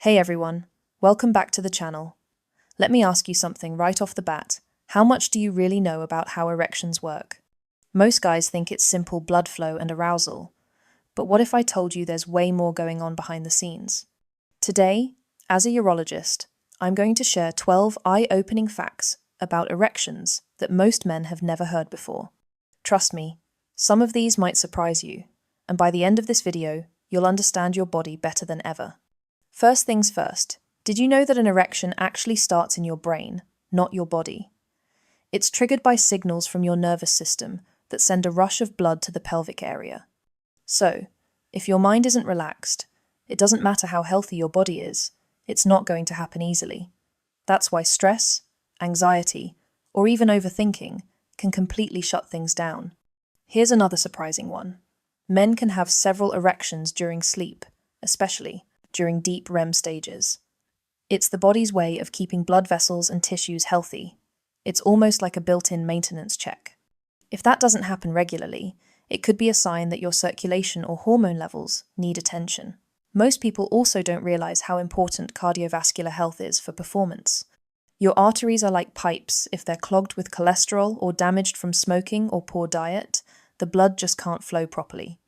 Hey everyone, welcome back to the channel. Let me ask you something right off the bat. How much do you really know about how erections work? Most guys think it's simple blood flow and arousal, but what if I told you there's way more going on behind the scenes? Today, as a urologist, I'm going to share 12 eye-opening facts about erections that most men have never heard before. Trust me, some of these might surprise you, and by the end of this video, you'll understand your body better than ever. First things first, did you know that an erection actually starts in your brain, not your body? It's triggered by signals from your nervous system that send a rush of blood to the pelvic area. So, if your mind isn't relaxed, it doesn't matter how healthy your body is, it's not going to happen easily. That's why stress, anxiety, or even overthinking can completely shut things down. Here's another surprising one. Men can have several erections during sleep, especially during deep REM stages. It's the body's way of keeping blood vessels and tissues healthy. It's almost like a built-in maintenance check. If that doesn't happen regularly, it could be a sign that your circulation or hormone levels need attention. Most people also don't realize how important cardiovascular health is for performance. Your arteries are like pipes. If they're clogged with cholesterol or damaged from smoking or poor diet, the blood just can't flow properly.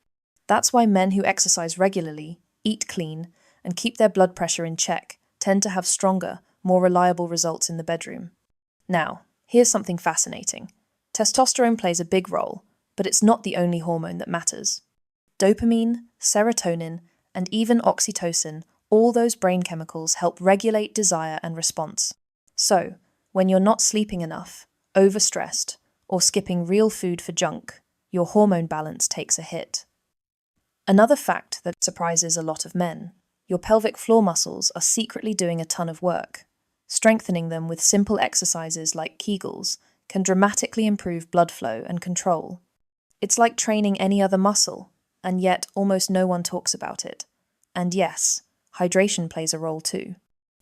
That's why men who exercise regularly, eat clean, and keep their blood pressure in check tend to have stronger, more reliable results in the bedroom. Now, here's something fascinating. Testosterone plays a big role, but it's not the only hormone that matters. Dopamine, serotonin, and even oxytocin, all those brain chemicals help regulate desire and response. So, when you're not sleeping enough, overstressed, or skipping real food for junk, your hormone balance takes a hit. Another fact that surprises a lot of men: your pelvic floor muscles are secretly doing a ton of work. Strengthening them with simple exercises like Kegels can dramatically improve blood flow and control. It's like training any other muscle, and yet almost no one talks about it. And yes, hydration plays a role too.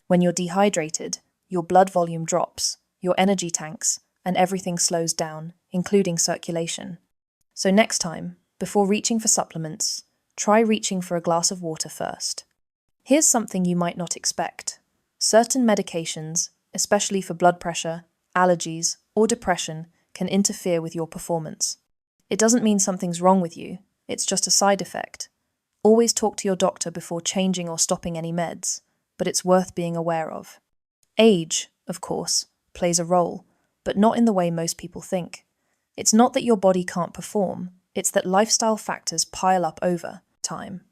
When you're dehydrated, your blood volume drops, your energy tanks, and everything slows down, including circulation. So next time, before reaching for supplements, try reaching for a glass of water first. Here's something you might not expect. Certain medications, especially for blood pressure, allergies, or depression, can interfere with your performance. It doesn't mean something's wrong with you, it's just a side effect. Always talk to your doctor before changing or stopping any meds, but it's worth being aware of. Age, of course, plays a role, but not in the way most people think. It's not that your body can't perform, it's that lifestyle factors pile up over time.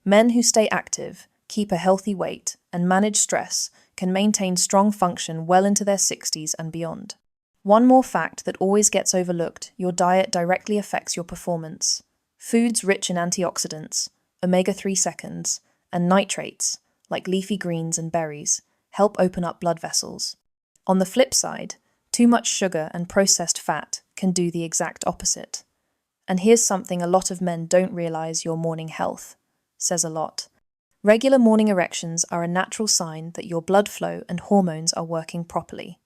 Men who stay active, keep a healthy weight, and manage stress can maintain strong function well into their 60s and beyond. One more fact that always gets overlooked: your diet directly affects your performance. Foods rich in antioxidants, omega-3 seconds, and nitrates, like leafy greens and berries, help open up blood vessels. On the flip side, too much sugar and processed fat can do the exact opposite. And here's something a lot of men don't realize: your morning health says a lot. Regular morning erections are a natural sign that your blood flow and hormones are working properly.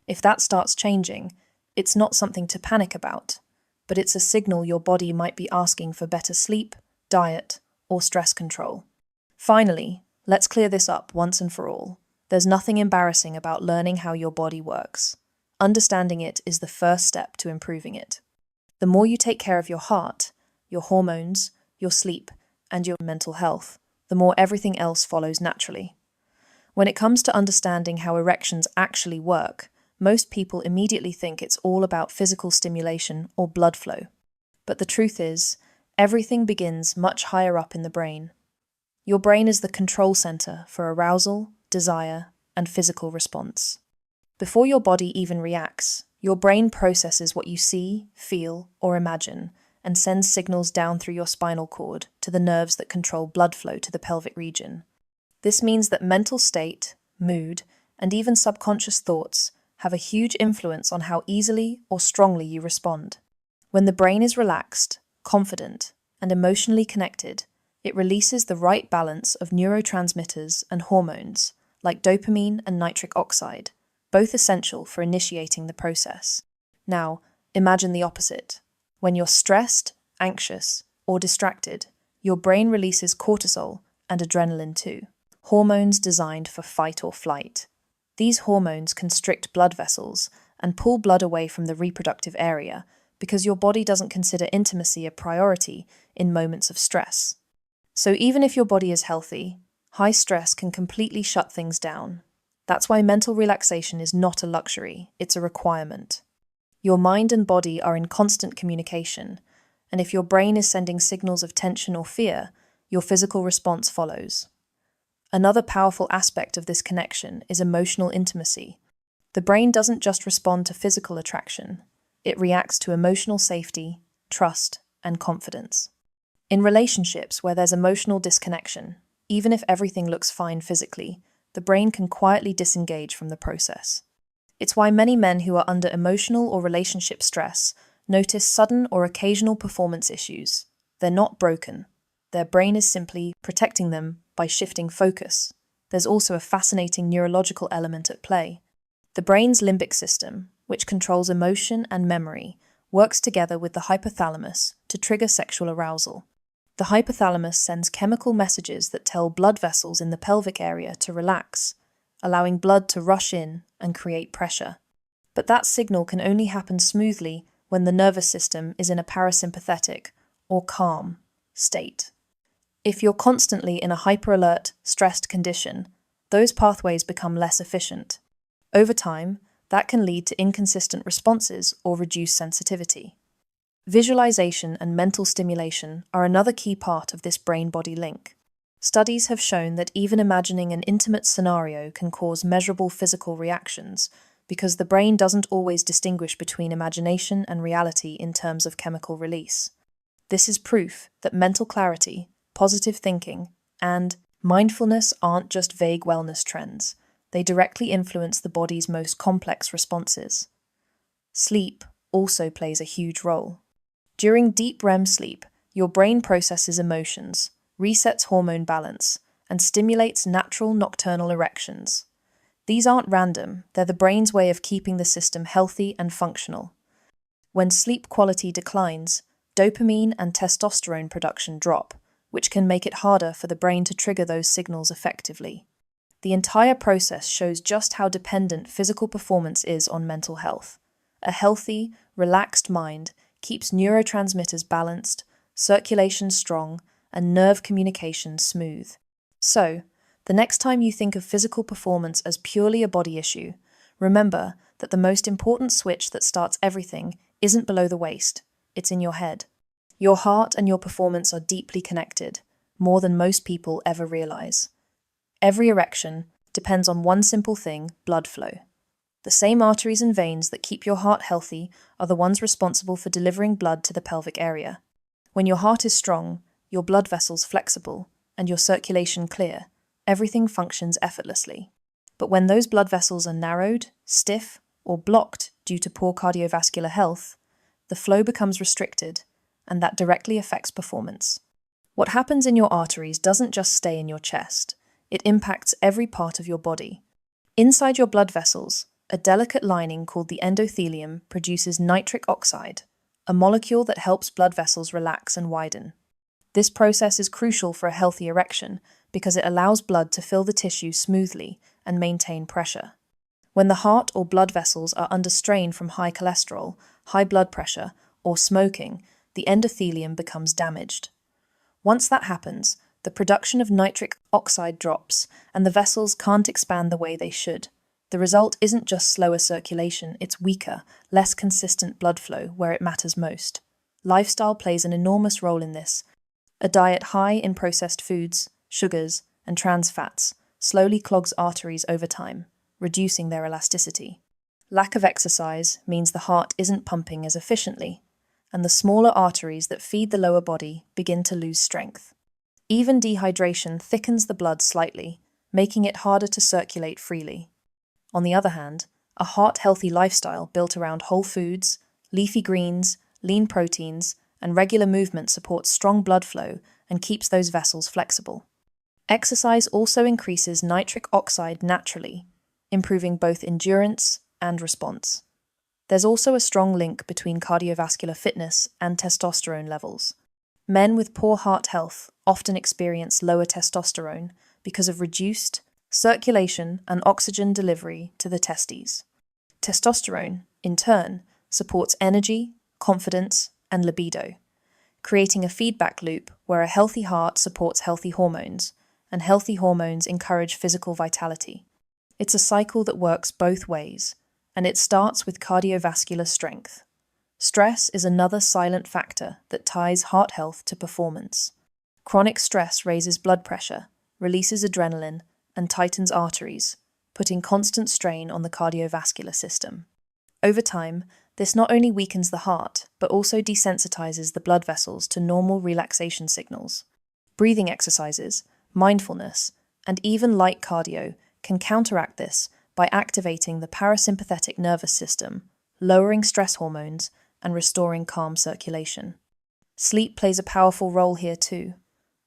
If that starts changing, it's not something to panic about, but it's a signal your body might be asking for better sleep, diet, or stress control. Finally, let's clear this up once and for all. There's nothing embarrassing about learning how your body works. Understanding it is the first step to improving it. The more you take care of your heart, your hormones, your sleep, and your mental health, the more everything else follows naturally. When it comes to understanding how erections actually work, most people immediately think it's all about physical stimulation or blood flow. But the truth is, everything begins much higher up in the brain. Your brain is the control center for arousal, desire, and physical response. Before your body even reacts, your brain processes what you see, feel, or imagine, and sends signals down through your spinal cord to the nerves that control blood flow to the pelvic region. This means that mental state, mood, and even subconscious thoughts have a huge influence on how easily or strongly you respond. When the brain is relaxed, confident, and emotionally connected, it releases the right balance of neurotransmitters and hormones, like dopamine and nitric oxide, both essential for initiating the process. Now, imagine the opposite. When you're stressed, anxious, or distracted, your brain releases cortisol and adrenaline too. hormones designed for fight or flight. These hormones constrict blood vessels and pull blood away from the reproductive area because your body doesn't consider intimacy a priority in moments of stress. So even if your body is healthy, high stress can completely shut things down. That's why mental relaxation is not a luxury, it's a requirement. Your mind and body are in constant communication, and if your brain is sending signals of tension or fear, your physical response follows. Another powerful aspect of this connection is emotional intimacy. The brain doesn't just respond to physical attraction, it reacts to emotional safety, trust, and confidence. In relationships where there's emotional disconnection, even if everything looks fine physically, the brain can quietly disengage from the process. It's why many men who are under emotional or relationship stress notice sudden or occasional performance issues. They're not broken. Their brain is simply protecting them by shifting focus. There's also a fascinating neurological element at play. The brain's limbic system, which controls emotion and memory, works together with the hypothalamus to trigger sexual arousal. The hypothalamus sends chemical messages that tell blood vessels in the pelvic area to relax, allowing blood to rush in and create pressure. But that signal can only happen smoothly when the nervous system is in a parasympathetic, or calm, state. If you're constantly in a hyper-alert, stressed condition, those pathways become less efficient. Over time, that can lead to inconsistent responses or reduced sensitivity. Visualization and mental stimulation are another key part of this brain-body link. Studies have shown that even imagining an intimate scenario can cause measurable physical reactions because the brain doesn't always distinguish between imagination and reality in terms of chemical release. This is proof that mental clarity, positive thinking, and mindfulness aren't just vague wellness trends. They directly influence the body's most complex responses. Sleep also plays a huge role. During deep REM sleep, your brain processes emotions, resets hormone balance, and stimulates natural nocturnal erections. These aren't random, they're the brain's way of keeping the system healthy and functional. When sleep quality declines, dopamine and testosterone production drop, which can make it harder for the brain to trigger those signals effectively. The entire process shows just how dependent physical performance is on mental health. A healthy, relaxed mind keeps neurotransmitters balanced, circulation strong, and nerve communication smooth. So, the next time you think of physical performance as purely a body issue, remember that the most important switch that starts everything isn't below the waist, it's in your head. Your heart and your performance are deeply connected, more than most people ever realize. Every erection depends on one simple thing: blood flow. The same arteries and veins that keep your heart healthy are the ones responsible for delivering blood to the pelvic area. When your heart is strong, your blood vessels flexible, and your circulation clear, everything functions effortlessly. But when those blood vessels are narrowed, stiff, or blocked due to poor cardiovascular health, the flow becomes restricted, and that directly affects performance. What happens in your arteries doesn't just stay in your chest, it impacts every part of your body. Inside your blood vessels, a delicate lining called the endothelium produces nitric oxide, a molecule that helps blood vessels relax and widen. This process is crucial for a healthy erection because it allows blood to fill the tissue smoothly and maintain pressure. When the heart or blood vessels are under strain from high cholesterol, high blood pressure, or smoking, the endothelium becomes damaged. Once that happens, the production of nitric oxide drops and the vessels can't expand the way they should. The result isn't just slower circulation, it's weaker, less consistent blood flow where it matters most. Lifestyle plays an enormous role in this. A diet high in processed foods, sugars, and trans fats slowly clogs arteries over time, reducing their elasticity. Lack of exercise means the heart isn't pumping as efficiently, and the smaller arteries that feed the lower body begin to lose strength. Even dehydration thickens the blood slightly, making it harder to circulate freely. On the other hand, a heart-healthy lifestyle built around whole foods, leafy greens, lean proteins, and regular movement supports strong blood flow and keeps those vessels flexible. Exercise also increases nitric oxide naturally, improving both endurance and response. There's also a strong link between cardiovascular fitness and testosterone levels. Men with poor heart health often experience lower testosterone because of reduced circulation and oxygen delivery to the testes. Testosterone, in turn, supports energy, confidence, and libido, creating a feedback loop where a healthy heart supports healthy hormones, and healthy hormones encourage physical vitality. It's a cycle that works both ways, and it starts with cardiovascular strength. Stress is another silent factor that ties heart health to performance. Chronic stress raises blood pressure, releases adrenaline, and tightens arteries, putting constant strain on the cardiovascular system. Over time, this not only weakens the heart, but also desensitizes the blood vessels to normal relaxation signals. Breathing exercises, mindfulness, and even light cardio can counteract this by activating the parasympathetic nervous system, lowering stress hormones, and restoring calm circulation. Sleep plays a powerful role here too.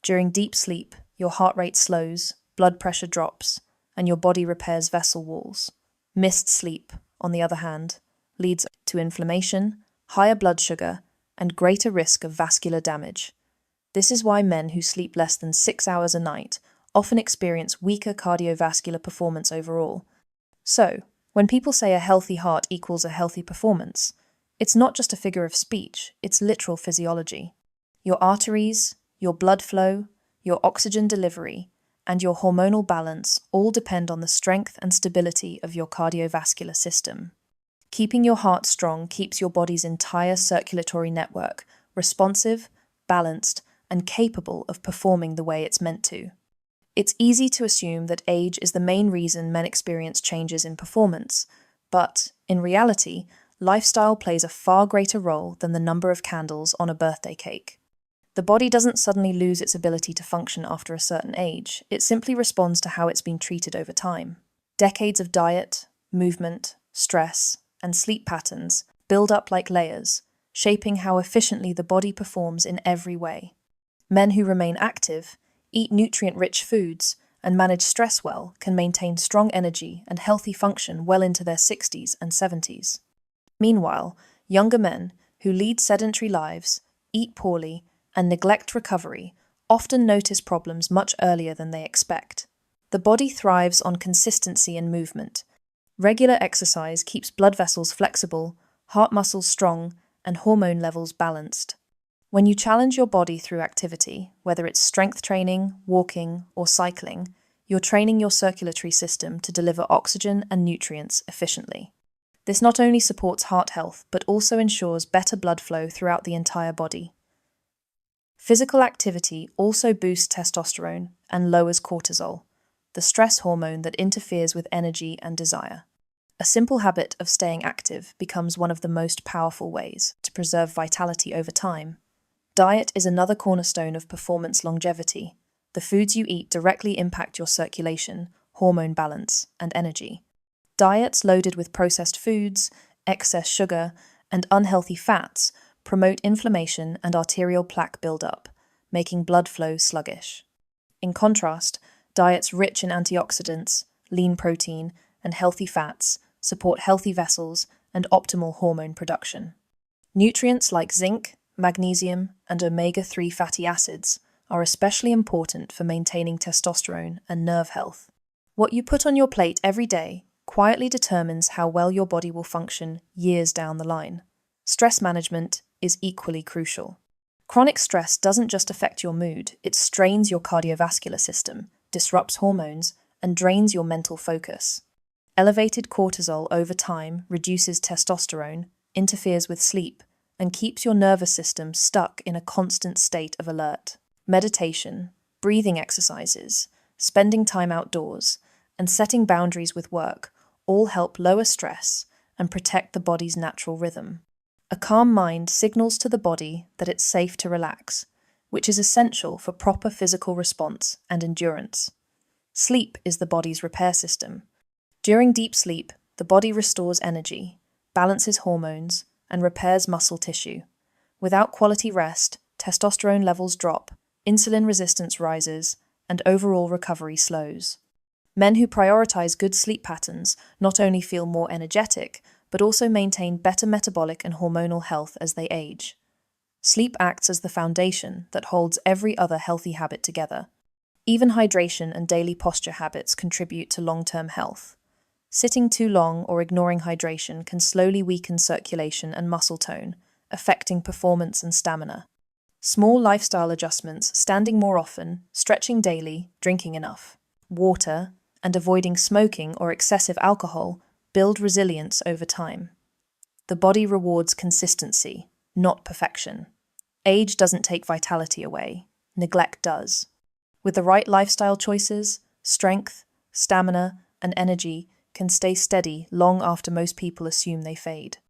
During deep sleep, your heart rate slows, blood pressure drops, and your body repairs vessel walls. Missed sleep, on the other hand, leads to inflammation, higher blood sugar, and greater risk of vascular damage. This is why men who sleep less than 6 hours a night often experience weaker cardiovascular performance overall. So, when people say a healthy heart equals a healthy performance, it's not just a figure of speech, it's literal physiology. Your arteries, your blood flow, your oxygen delivery, and your hormonal balance all depend on the strength and stability of your cardiovascular system. Keeping your heart strong keeps your body's entire circulatory network responsive, balanced, and capable of performing the way it's meant to. It's easy to assume that age is the main reason men experience changes in performance, but, in reality, lifestyle plays a far greater role than the number of candles on a birthday cake. The body doesn't suddenly lose its ability to function after a certain age, it simply responds to how it's been treated over time. Decades of diet, movement, stress, and sleep patterns build up like layers, shaping how efficiently the body performs in every way. Men who remain active, eat nutrient-rich foods, and manage stress well can maintain strong energy and healthy function well into their 60s and 70s. Meanwhile, younger men who lead sedentary lives, eat poorly, and neglect recovery often notice problems much earlier than they expect. The body thrives on consistency and movement. Regular exercise keeps blood vessels flexible, heart muscles strong, and hormone levels balanced. When you challenge your body through activity, whether it's strength training, walking, or cycling, you're training your circulatory system to deliver oxygen and nutrients efficiently. This not only supports heart health, but also ensures better blood flow throughout the entire body. Physical activity also boosts testosterone and lowers cortisol, the stress hormone that interferes with energy and desire. A simple habit of staying active becomes one of the most powerful ways to preserve vitality over time. Diet is another cornerstone of performance longevity. The foods you eat directly impact your circulation, hormone balance, and energy. Diets loaded with processed foods, excess sugar, and unhealthy fats promote inflammation and arterial plaque buildup, making blood flow sluggish. In contrast, diets rich in antioxidants, lean protein, and healthy fats support healthy vessels and optimal hormone production. Nutrients like zinc, magnesium, and omega-3 fatty acids are especially important for maintaining testosterone and nerve health. What you put on your plate every day quietly determines how well your body will function years down the line. Stress management is equally crucial. Chronic stress doesn't just affect your mood, it strains your cardiovascular system, disrupts hormones, and drains your mental focus. Elevated cortisol over time reduces testosterone, interferes with sleep, and keeps your nervous system stuck in a constant state of alert. Meditation, breathing exercises, spending time outdoors, and setting boundaries with work all help lower stress and protect the body's natural rhythm. A calm mind signals to the body that it's safe to relax, which is essential for proper physical response and endurance. Sleep is the body's repair system. During deep sleep, the body restores energy, balances hormones, and repairs muscle tissue. Without quality rest, testosterone levels drop, insulin resistance rises, and overall recovery slows. Men who prioritize good sleep patterns not only feel more energetic, but also maintain better metabolic and hormonal health as they age. Sleep acts as the foundation that holds every other healthy habit together. Even hydration and daily posture habits contribute to long-term health. Sitting too long or ignoring hydration can slowly weaken circulation and muscle tone, affecting performance and stamina. Small lifestyle adjustments, standing more often, stretching daily, drinking enough water, and avoiding smoking or excessive alcohol build resilience over time. The body rewards consistency, not perfection. Age doesn't take vitality away, neglect does. With the right lifestyle choices, strength, stamina, and energy can stay steady long after most people assume they fade.